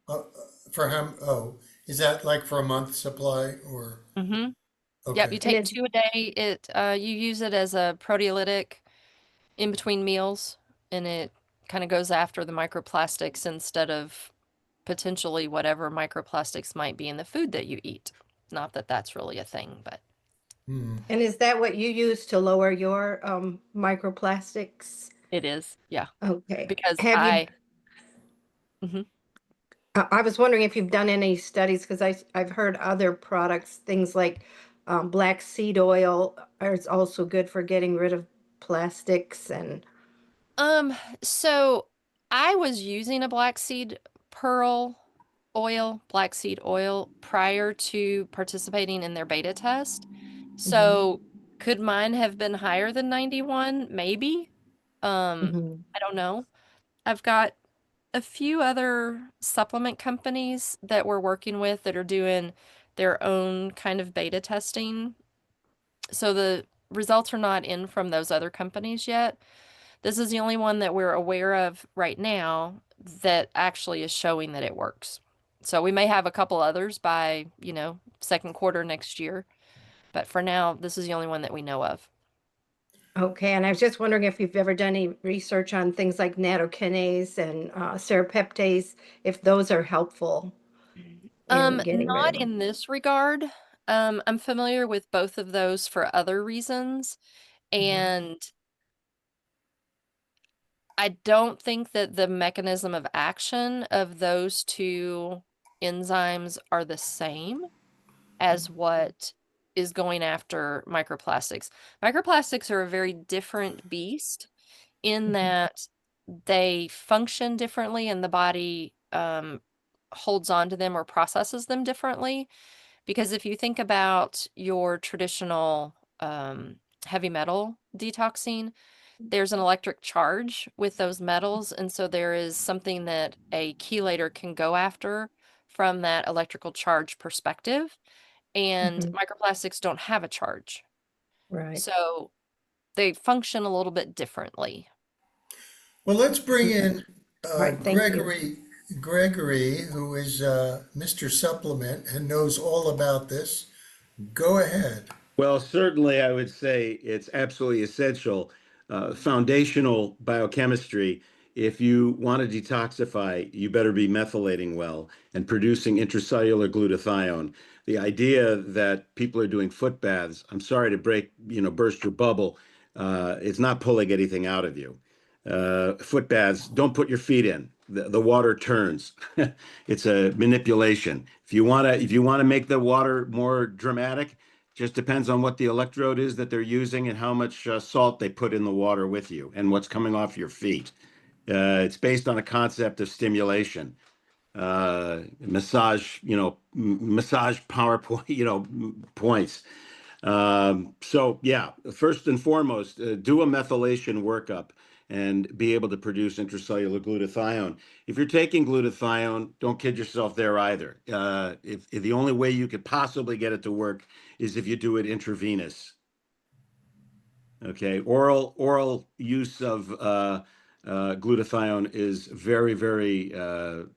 Uh, for how, oh, is that like for a month's supply or, Mm-hmm. Yep, okay. you And take is 2 a day. You use it as a proteolytic in between meals, and it kind of goes after the microplastics instead of potentially whatever microplastics might be in the food that you eat. Not that that's really a thing, but Hmm. and is that what you use to lower your microplastics? it is, yeah, Okay. because Have you, Mhm. I was wondering if you've done any studies, because I've heard other products, things like black seed oil is also good for getting rid of plastics and Um, so I was using a black seed oil prior to participating in their beta test. Mhm, So could mine have been higher than 91? Maybe. mhm, I don't know. I've got a few other supplement companies that we're working with that are doing their own kind of beta testing. So the results are not in from those other companies yet. This is the only one that we're aware of right now that actually is showing that it works. So we may have a couple others by, second quarter next year, but for now, this is the only one that we know of. okay. And I was just wondering if you've ever done any research on things like nattokinase and serapeptase, if those are helpful in getting rid Not of them. in this regard. I'm familiar with both of those for other reasons, Mhm, and I don't think that the mechanism of action of those two enzymes are the same as what is going after microplastics. Microplastics are a very different beast in mhm, that they function differently and the body holds on to them or processes them differently. Because if you think about your traditional heavy metal detoxing, there's an electric charge with those metals, and so there is something that a chelator can go after from that electrical charge perspective. And mhm. microplastics don't have a charge. Right. So they function a little bit differently. Well, let's bring in Right. Thank you. Gregory, who is Mr. Supplement and knows all about this. Go ahead. Well, certainly, I would say it's absolutely essential, foundational biochemistry. If you want to detoxify, you better be methylating well and producing intracellular glutathione. The idea that people are doing foot baths, I'm sorry to burst your bubble, it's not pulling anything out of you. Foot baths, don't put your feet in. The water turns. It's a manipulation. If you want to make the water more dramatic, just depends on what the electrode is that they're using and how much salt they put in the water with you and what's coming off your feet. It's based on a concept of stimulation, massage PowerPoint, points. So yeah, first and foremost, do a methylation workup and be able to produce intracellular glutathione. If you're taking glutathione, don't kid yourself there either. If the only way you could possibly get it to work is if you do it intravenous. Okay, oral use of glutathione is very, very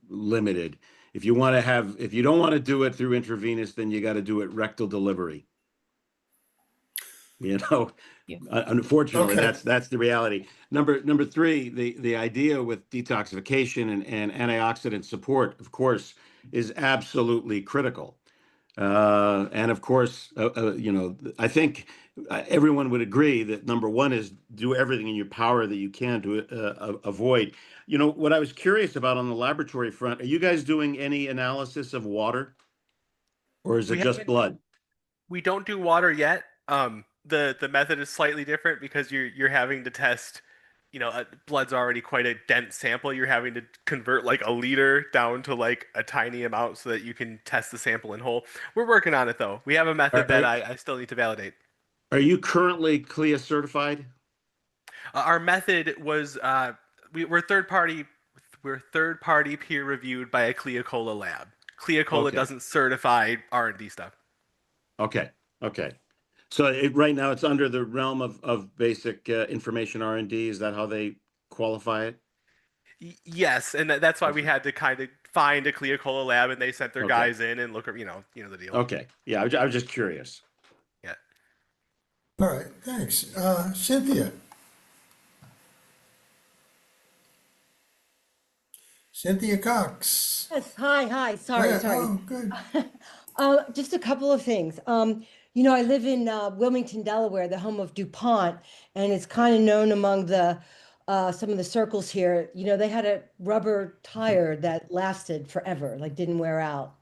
limited. If you want to have, if you don't want to do it through intravenous, then you got to do it rectal delivery. You know, Yeah. unfortunately, Okay. that's the reality. Number three, the idea with detoxification and antioxidant support, of course, is absolutely critical. And of course, you know, I think everyone would agree that number one is do everything in your power that you can to avoid. You know, what I was curious about on the laboratory front, are you guys doing any analysis of water, or is it We just haven't. blood? We don't do water yet. The method is slightly different because you're having to test. Blood's already quite a dense sample. You're having to convert like a liter down to like a tiny amount so that you can test the sample in whole. We're working on it though. We have a method that I still need to validate. Are you currently CLIA certified? Our method was we're third party. We're third party peer reviewed by a CLIA-COLA lab. CLIA-COLA Okay. doesn't certify R&D stuff. Okay. Okay. So right now it's under the realm of basic information R&D. Is that how they qualify it? Yes, and that's why we had to kind of find a CLIA-COLA lab, and they sent their Okay. guys in and look at the deal. Okay. Yeah, I was just curious. Yeah. All right, thanks. Cynthia. Cynthia Cox. Yes, hi. Sorry, Yeah, sorry. Oh, good. Just a couple of things. I live in Wilmington, Delaware, the home of DuPont, and it's kind of known among the some of the circles here. They had a rubber tire that lasted forever, like didn't wear out.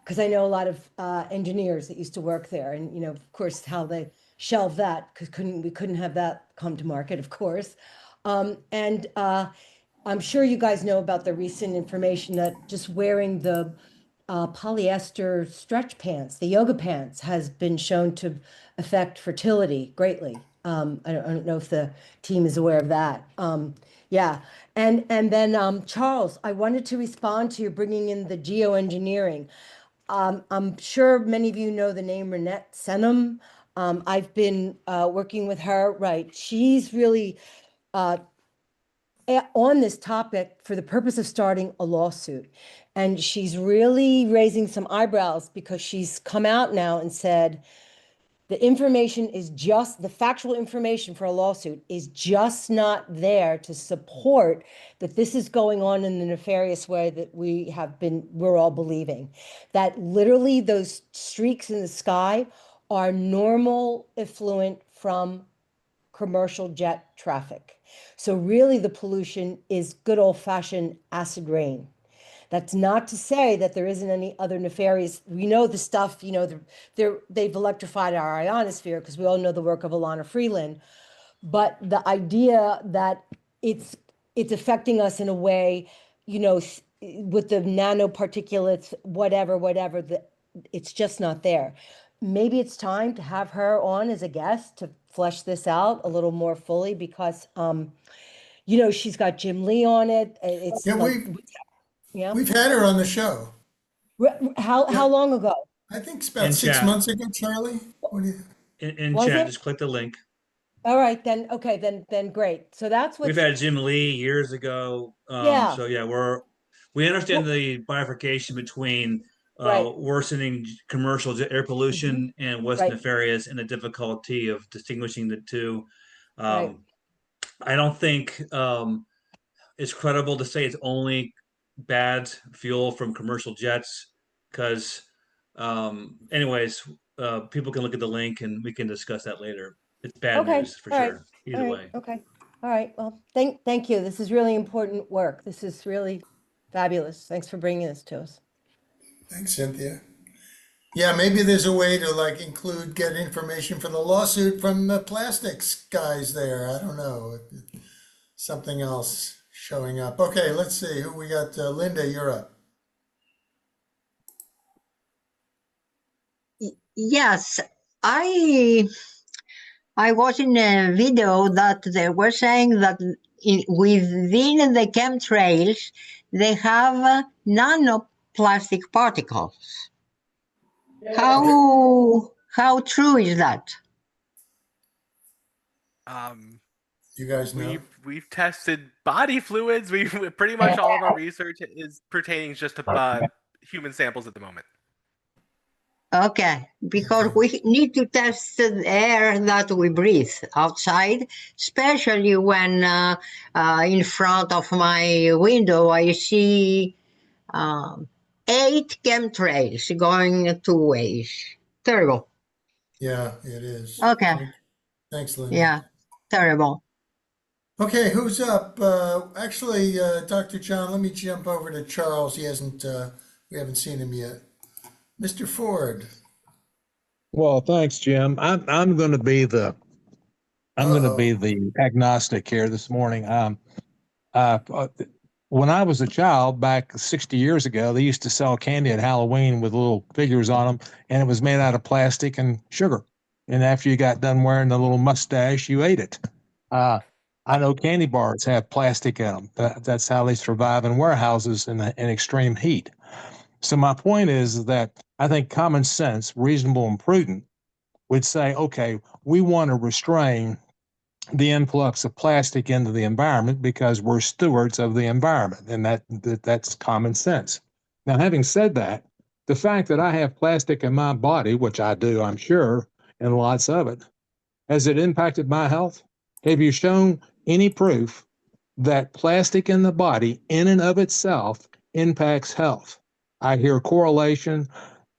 Because I know a lot of engineers that used to work there, and of course, how they shelved that because we couldn't have that come to market, of course. And I'm sure you guys know about the recent information that just wearing the polyester stretch pants, the yoga pants, has been shown to affect fertility greatly. I don't know if the team is aware of that. Yeah, and then Charles, I wanted to respond to you bringing in the geoengineering. I'm sure many of you know the name Renette Senum. I've been working with her. Right, she's really on this topic for the purpose of starting a lawsuit. And she's really raising some eyebrows because she's come out now and said the information is just, the factual information for a lawsuit is just not there to support that this is going on in the nefarious way that we're all believing. That literally those streaks in the sky are normal effluent from commercial jet traffic. So really the pollution is good old-fashioned acid rain. That's not to say that there isn't any other nefarious, we know the stuff, they've electrified our ionosphere because we all know the work of Alana Freeland, but the idea that it's affecting us in a way, with the nanoparticulates, whatever, it's just not there. Maybe it's time to have her on as a guest to flesh this out a little more fully because, she's got Jim Lee on it. It's Yeah, like, yeah. we've had her on the show. How long ago? I think it's about In 6 chat. months ago, Charlie. What do you? In Was chat, it? just click the link. All right, then. Okay, then great. So that's what. We've had Jim Lee years ago. Yeah. So yeah, we understand the bifurcation between Right. worsening commercial air pollution and what's Right. nefarious and the difficulty of distinguishing the two. Right. I don't think it's credible to say it's only bad fuel from commercial jets because, anyways, people can look at the link and we can discuss that later. It's bad Okay. news for All right. sure. Either All right. way. Okay. All right. Well, thank you. This is really important work. This is really fabulous. Thanks for bringing this to us. Thanks, Cynthia. Yeah, maybe there's a way to get information for the lawsuit from the plastics guys there. I don't know. Something else showing up. Okay, let's see who we got. Linda, you're up. Yes, I watched in a video that they were saying that within the chemtrails they have nanoplastic particles. How true is that? You guys know? We've tested body fluids. We've pretty much all of our research is pertaining just to human samples at the moment. Okay, because Okay. we need to test the air that we breathe outside, especially when in front of my window I see 8 chemtrails going 2 ways. Terrible. Yeah, it is. Okay, Thanks, Linda. yeah, terrible. Okay, who's up? Actually, Dr. John, let me jump over to Charles. He hasn't, we haven't seen him yet. Mr. Ford. Well, thanks, Jim. I'm going to be Uh-oh. the agnostic here this morning. Uh, uh, when I was a child back 60 years ago, they used to sell candy at Halloween with little figures on them, and it was made out of plastic and sugar. And after you got done wearing the little mustache, you ate it. Uh, I know candy bars have plastic in them. That's how they survive in warehouses in extreme heat. So my point is that I think common sense, reasonable and prudent, would say, okay, we want to restrain the influx of plastic into the environment because we're stewards of the environment, and that's common sense. Now, having said that, the fact that I have plastic in my body, which I do, I'm sure, and lots of it, has it impacted my health? Have you shown any proof that plastic in the body, in and of itself, impacts health? I hear correlation,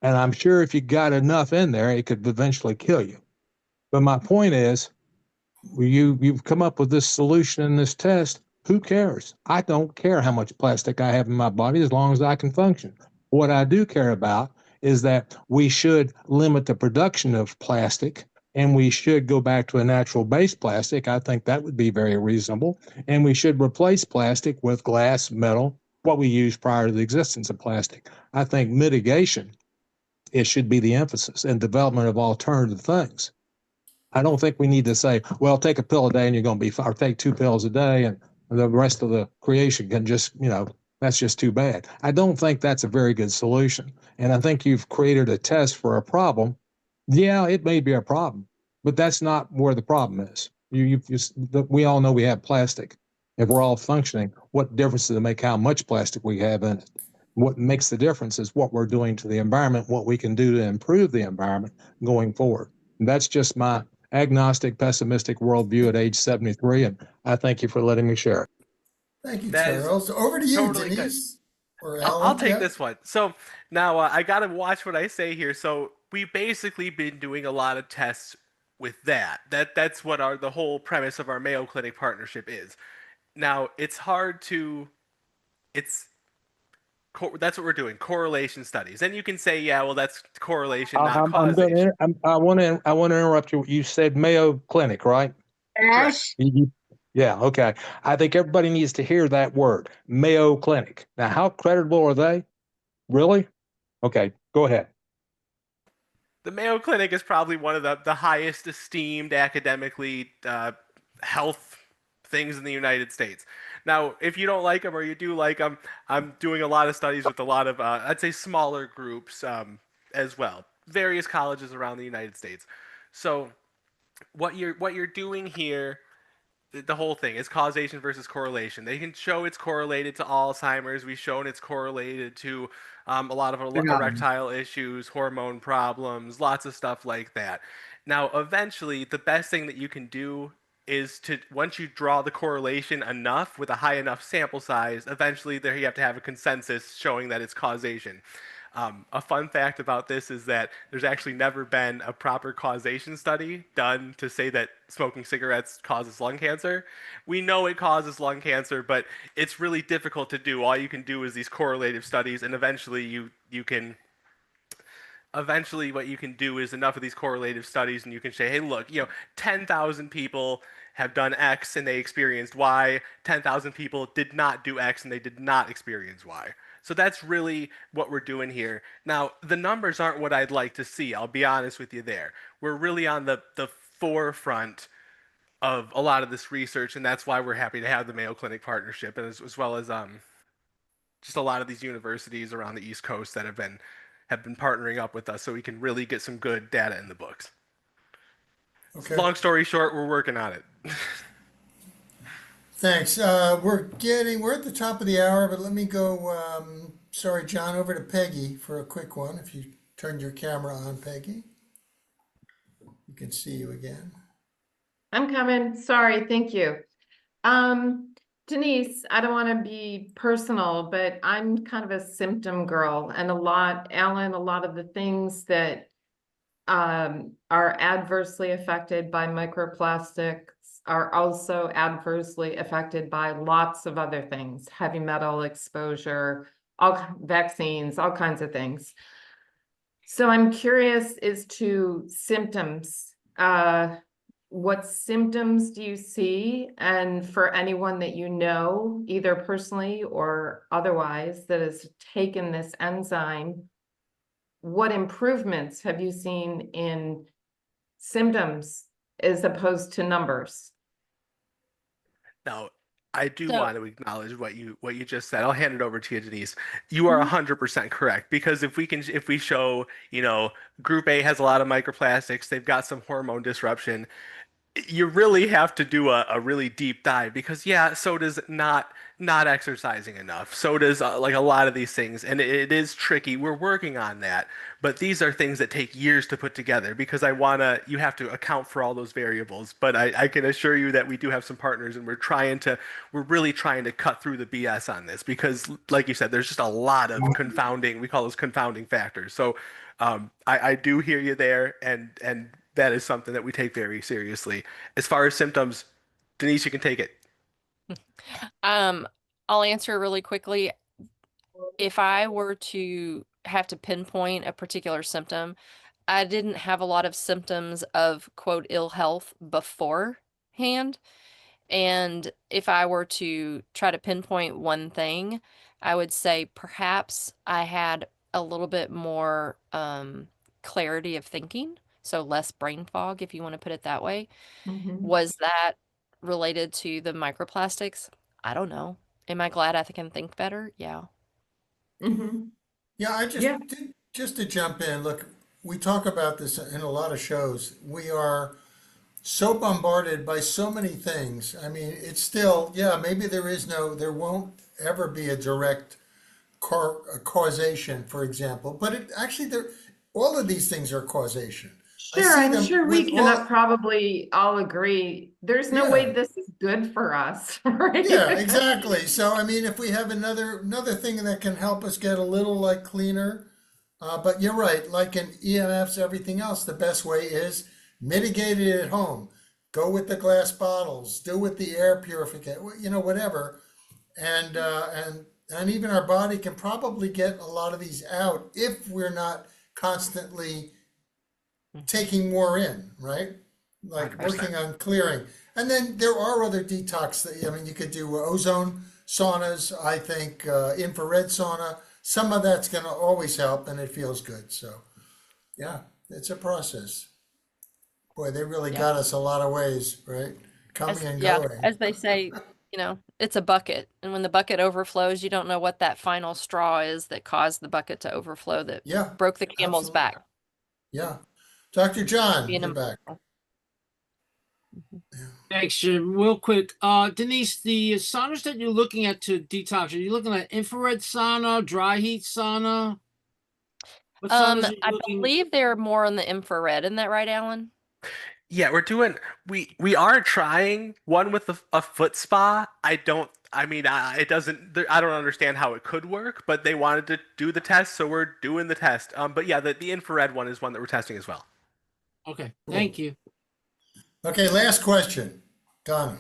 and I'm sure if you got enough in there, it could eventually kill you. But my point is, you've come up with this solution in this test. Who cares? I don't care how much plastic I have in my body as long as I can function. What I do care about is that we should limit the production of plastic and we should go back to a natural based plastic. I think that would be very reasonable. And we should replace plastic with glass, metal, what we used prior to the existence of plastic. I think mitigation, it should be the emphasis and development of alternative things. I don't think we need to say, well, take a pill a day and you're going to be fine, or take 2 pills a day and the rest of the creation can just, that's just too bad. I don't think that's a very good solution. And I think you've created a test for a problem. Yeah, it may be a problem, but that's not where the problem is. We all know we have plastic. If we're all functioning, what difference does it make how much plastic we have in it? What makes the difference is what we're doing to the environment, what we can do to improve the environment going forward. And that's just my agnostic, pessimistic worldview at age 73, and I thank you for letting me share it. Thank you, That is Charles. Over to you, totally good. Denise. Or I'll Alan. take Yeah. this one. So now I gotta watch what I say here. So we've basically been doing a lot of tests with that. That's what the whole premise of our Mayo Clinic partnership is. Now it's hard to, it's that's what we're doing, correlation studies. And you can say, yeah, well, that's correlation, not I'm going causation. to. I want to interrupt you. You said Mayo Clinic, right? Correct. Yes, Yeah. Okay. I think everybody needs to hear that word, Mayo Clinic. Now, how credible are they? Really? Okay. Go ahead. The Mayo Clinic is probably one of the highest esteemed academically health things in the United States. Now, if you don't like them or you do like them, I'm doing a lot of studies with a lot of, I'd say, smaller groups as well, various colleges around the United States. So what you're doing here, the whole thing is causation versus correlation. They can show it's correlated to Alzheimer's. We've shown it's correlated to a lot of yeah. erectile issues, hormone problems, lots of stuff like that. Now, eventually, the best thing that you can do is to, once you draw the correlation enough with a high enough sample size, eventually there you have to have a consensus showing that it's causation. A fun fact about this is that there's actually never been a proper causation study done to say that smoking cigarettes causes lung cancer. We know it causes lung cancer, but it's really difficult to do. All you can do is these correlative studies, and eventually you can eventually what you can do is enough of these correlative studies and you can say, hey, look, 10,000 people have done X and they experienced Y. 10,000 people did not do X and they did not experience Y. So that's really what we're doing here. Now, the numbers aren't what I'd like to see. I'll be honest with you there. We're really on the forefront of a lot of this research, and that's why we're happy to have the Mayo Clinic partnership, and as well as just a lot of these universities around the East Coast that have been partnering up with us so we can really get some good data in the books. Okay. Long story short, we're working on it. Thanks. We're at the top of the hour, but let me go, sorry, John, over to Peggy for a quick one. If you turned your camera on, Peggy, we can see you again. I'm coming. Sorry, thank you. Denise, I don't want to be personal, but I'm kind of a symptom girl, and Alan, a lot of the things that are adversely affected by microplastics are also adversely affected by lots of other things, heavy metal exposure, vaccines, all kinds of things. So I'm curious as to symptoms. What symptoms do you see? And for anyone that you know, either personally or otherwise, that has taken this enzyme, what improvements have you seen in symptoms as opposed to numbers? Now, I do So, want to acknowledge what you just said. I'll hand it over to you, Denise. You are 100% correct, because if we show, group A has a lot of microplastics, they've got some hormone disruption, you really have to do a really deep dive, because yeah, so does not exercising enough. So does like a lot of these things, and it is tricky. We're working on that, but these are things that take years to put together, because you have to account for all those variables. But I can assure you that we do have some partners, and we're really trying to cut through the BS on this, because like you said, there's just a lot of confounding, we call those confounding factors. So I do hear you there, and that is something that we take very seriously. As far as symptoms, Denise, you can take it. I'll answer really quickly. If I were to have to pinpoint a particular symptom, I didn't have a lot of symptoms of quote ill health beforehand. And if I were to try to pinpoint one thing, I would say perhaps I had a little bit more clarity of thinking, so less brain fog, if you want to put it that way. Was that related to the microplastics? I don't know. Am I glad I can think better? Yeah. Yeah, just to jump in, look, we talk about this in a lot of shows. We are so bombarded by so many things. I mean, it's still, yeah, maybe there won't ever be a direct causation, for example, but all of these things are causation. Sure, I'm sure we can all, probably all agree. There's no way this is good for us, right? yeah, exactly. So, I mean, if we have another thing that can help us get a little like cleaner, but you're right, like in EMFs, everything else, the best way is mitigate it at home. Go with the glass bottles, do with the air purification, whatever. And even our body can probably get a lot of these out if we're not constantly taking more in, right? Like 100%. working on clearing. And then there are other detox you could do ozone saunas, I think, infrared sauna. Some of that's going to always help, and it feels good. So, yeah, it's a process. Boy, they really got us a lot of ways, right? Coming and going. As they say, it's a bucket. And when the bucket overflows, you don't know what that final straw is that caused the bucket to overflow, that broke the camel's back. Yeah. Dr. John, Being you're back. Thanks, Jim. Real quick, Denise, the saunas that you're looking at to detox, are you looking at infrared sauna, dry heat sauna? What saunas are you I looking? believe they're more on the infrared. Isn't that right, Alan? Yeah, we are trying one with a foot spa. It doesn't, I don't understand how it could work, but they wanted to do the test, so we're doing the test. But yeah, the infrared one is one that we're testing as well. Okay, thank you. Okay, last question. Donna.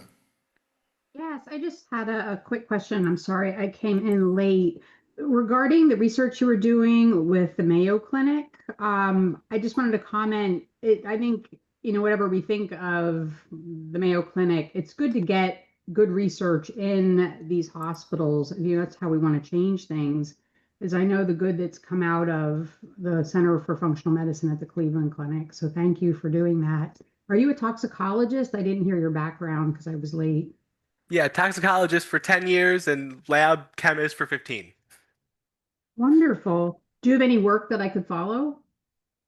Yes, I just had a quick question. I'm sorry, I came in late. Regarding the research you were doing with the Mayo Clinic, I just wanted to comment. I think, whatever we think of the Mayo Clinic, it's good to get good research in these hospitals. That's how we want to change things. As I know the good that's come out of the Center for Functional Medicine at the Cleveland Clinic. So thank you for doing that. Are you a toxicologist? I didn't hear your background because I was late. Yeah, toxicologist for 10 years and lab chemist for 15. Wonderful. Do you have any work that I could follow?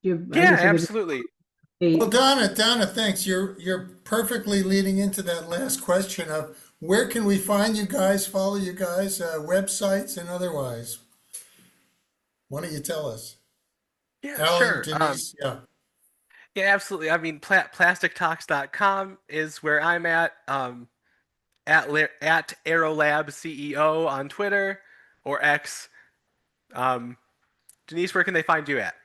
Yeah, absolutely. Well, Donna, thanks. You're perfectly leading into that last question of where can we find you guys, follow you guys, websites and otherwise. Why don't you tell us? Yeah, Alan, sure. Denise, yeah. Yeah, absolutely. I mean, plastictalks.com is where I'm at. At Aerolab CEO on Twitter or X. Denise, where can they find you at?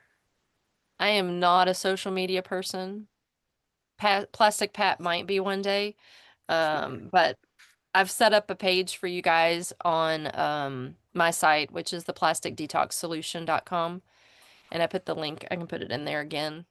I am not a social media person. Plastic Pat might be one day. But I've set up a page for you guys on my site, which is the plasticdetoxsolution.com. And I put the link, I can put it in there again.